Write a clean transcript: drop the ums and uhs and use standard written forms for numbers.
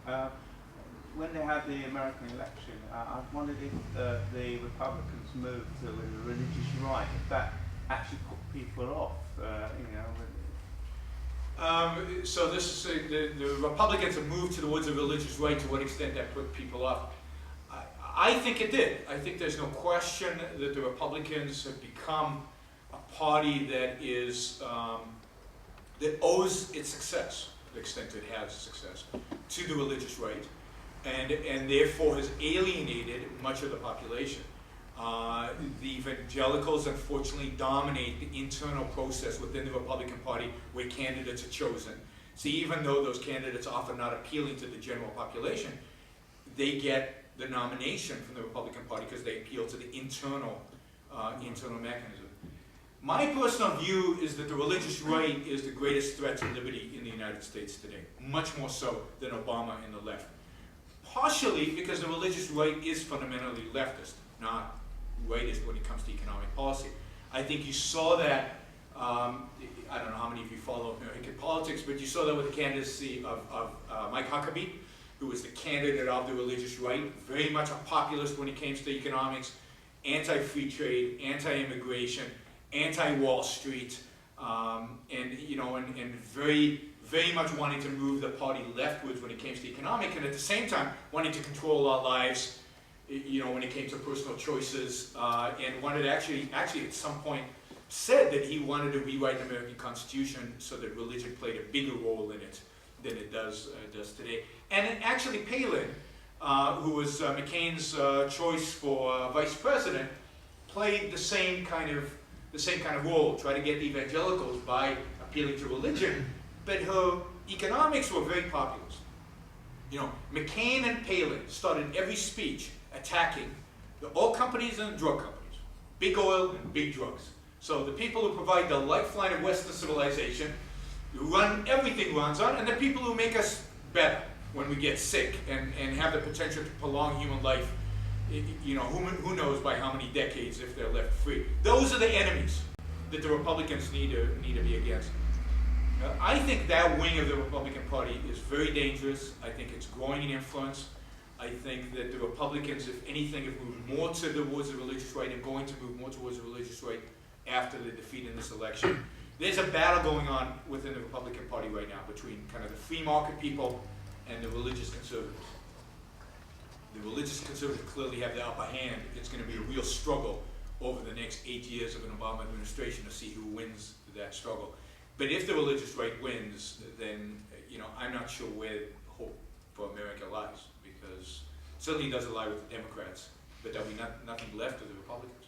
Uh, when they had the American election, I wondered if the Republicans moved to the religious right, if that actually put people off, So this is the Republicans have moved towards the religious right. To what extent that put people off? I think it did. I think there's no question that the Republicans have become a party that is that owes its success, to the extent it has success, to the religious right, and therefore has alienated much of the population. The evangelicals unfortunately dominate the internal process within the Republican Party where candidates are chosen. So even though those candidates are often not appealing to the general population, they get the nomination from the Republican Party because they appeal to the internal mechanism. My personal view is that the religious right is the greatest threat to liberty in the United States today, much more so than Obama and the left. Partially because the religious right is fundamentally leftist, not rightist when it comes to economic policy. I think you saw that, I don't know how many of you follow American politics, but you saw that with the candidacy of Mike Huckabee, who was the candidate of the religious right, very much a populist when it came to economics, anti-free trade, anti-immigration, anti-Wall Street, and very much wanting to move the party leftwards when it came to economic, and at the same time wanting to control our lives, when it came to personal choices, and wanted actually at some point said that he wanted to rewrite the American Constitution so that religion played a bigger role in it than it does today. And actually Palin, who was McCain's choice for vice president, played the same kind of role, try to get the evangelicals by appealing to religion, but her economics were very populist. McCain and Palin started every speech attacking the oil companies and drug companies, big oil and big drugs. So the people who provide the lifeline of Western civilization, who everything runs on, and the people who make us better when we get sick and have the potential to prolong human life, who knows by how many decades if they're left free. Those are the enemies that the Republicans need to be against. I think that wing of the Republican Party is very dangerous. I think it's growing in influence. I think that the Republicans, if anything, have moved more towards the religious right and going to move more towards the religious right after the defeat in this election. There's a battle going on within the Republican Party right now between kind of the free market people and the religious conservatives. The religious conservatives clearly have the upper hand. It's going to be a real struggle over the next 8 years of an Obama administration to see who wins that struggle. But if the religious right wins, then I'm not sure where hope for America lies, because it certainly doesn't lie with the Democrats, but there'll be nothing left of the Republicans.